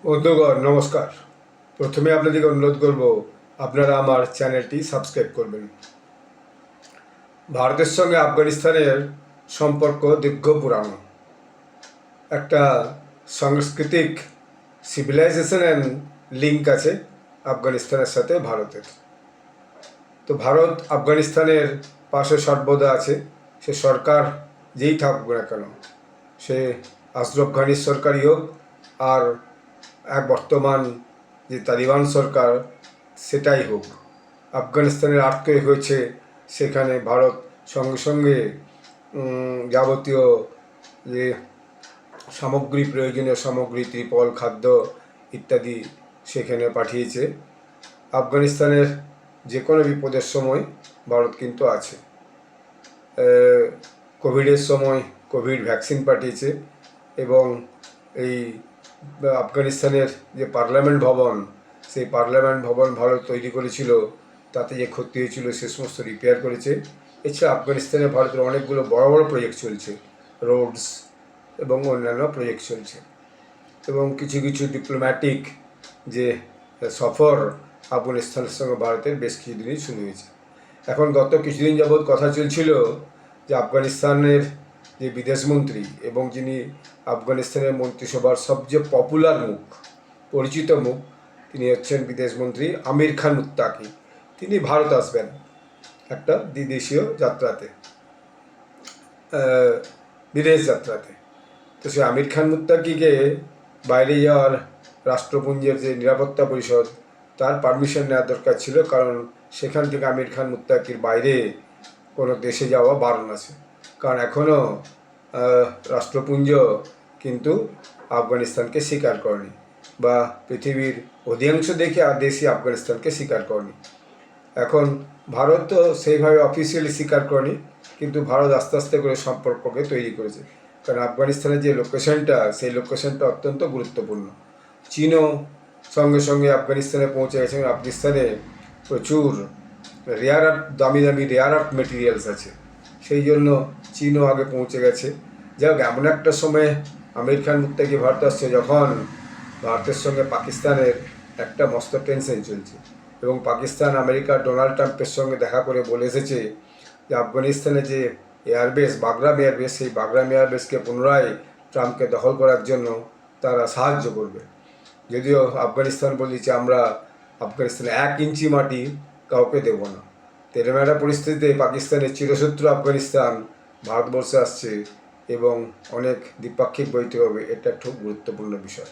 বন্ধুগণ নমস্কার। প্রথমে আপনাদেরকে অনুরোধ করব আপনারা আমার চ্যানেলটি সাবস্ক্রাইব করবেন। ভারতের সঙ্গে আফগানিস্তানের সম্পর্ক দীর্ঘ পুরানো, একটা সাংস্কৃতিক সিভিলাইজেশন অ্যান্ড লিঙ্ক আছে আফগানিস্তানের সাথে ভারতের। তো ভারত আফগানিস্তানের পাশে সর্বদা আছে, সে সরকার যেই থাকুক না কেন, সে আশরফ ঘানির সরকারই হোক আর বর্তমান যে তালিবান সরকার সেটাই হোক। আফগানিস্তানের আর্থিক হয়েছে, সেখানে ভারত সঙ্গে সঙ্গে যাবতীয় যে সামগ্রী, প্রয়োজনীয় সামগ্রী, ত্রিপল, খাদ্য ইত্যাদি সেখানে পাঠিয়েছে। আফগানিস্তানের যে কোনো বিপদের সময় ভারত কিন্তু আছে। কোভিডের সময় কোভিড ভ্যাকসিন পাঠিয়েছে এবং এই আফগানিস্তানের যে পার্লামেন্ট ভবন, সেই পার্লামেন্ট ভবন ভারত তৈরি করেছিল, তাতে যে ক্ষতি হয়েছিল সে সমস্ত রিপেয়ার করেছে। এছাড়া আফগানিস্তানে ভারতের অনেকগুলো বড় বড় প্রজেক্ট চলছে, রোডস এবং অন্যান্য প্রজেক্ট চলছে, এবং কিছু কিছু ডিপ্লোম্যাটিক যে সফর আফগানিস্তানের সঙ্গে ভারতের বেশ কিছুদিনই শুরু হয়েছে। এখন গত কিছুদিন যাবৎ কথা চলছিল যে আফগানিস্তানের যে বিদেশমন্ত্রী এবং যিনি আফগানিস্তানের মন্ত্রিসভার সবচেয়ে পপুলার মুখ, পরিচিত মুখ, তিনি হচ্ছেন বিদেশমন্ত্রী আমির খান মুত্তাকি। তিনি ভারত আসবেন একটা দ্বিদেশীয় যাত্রাতে, বিদেশ যাত্রাতে। তো সে আমির খান মুত্তাকিকে বাইরে যাওয়ার রাষ্ট্রপুঞ্জের যে নিরাপত্তা পরিষদ, তার পারমিশন নেওয়ার দরকার ছিল, কারণ সেখান থেকে আমির খান মুত্তাকির বাইরে কোনো দেশে যাওয়া বারণ আছে। কারণ এখনও রাষ্ট্রপুঞ্জ কিন্তু আফগানিস্তানকে স্বীকার করেনি, বা পৃথিবীর অধিকাংশ দেশই আফগানিস্তানকে স্বীকার করেনি। এখন ভারত তো সেইভাবে অফিসিয়ালি স্বীকার করেনি, কিন্তু ভারত আস্তে আস্তে করে সম্পর্ককে তৈরি করেছে। কারণ আফগানিস্তানের যে লোকেশনটা, সেই লোকেশনটা অত্যন্ত গুরুত্বপূর্ণ। চীনও সঙ্গে সঙ্গে আফগানিস্তানে পৌঁছে গেছে। আফগানিস্তানে প্রচুর রেয়ার আর্থ, দামি দামি রেয়ার আর্থ মেটেরিয়ালস আছে, সেই জন্য চীনও আগে পৌঁছে গেছে। যাই হোক, এমন একটা সময় আমির খান মুত্তাকি ভারত আসছে যখন ভারতের সঙ্গে পাকিস্তানের একটা মস্ত টেনশন চলছে, এবং পাকিস্তান আমেরিকার ডোনাল্ড ট্রাম্পের সঙ্গে দেখা করে বলে এসেছে যে আফগানিস্তানে যে এয়ারবেস, বাগরাম এয়ারবেস, সেই বাগরাম এয়ারবেসকে পুনরায় ট্রাম্পকে দখল করার জন্য তারা সাহায্য করবে। যদিও আফগানিস্তান বলেছে আমরা আফগানিস্তানে 1 ইঞ্চি মাটি কাউকে দেব না। এরকম একটা পরিস্থিতিতে পাকিস্তানের চিরশত্রু আফগানিস্তান ভারতবর্ষে আসছে এবং অনেক দ্বিপাক্ষিক বৈঠক হবে। এটা খুব গুরুত্বপূর্ণ বিষয়।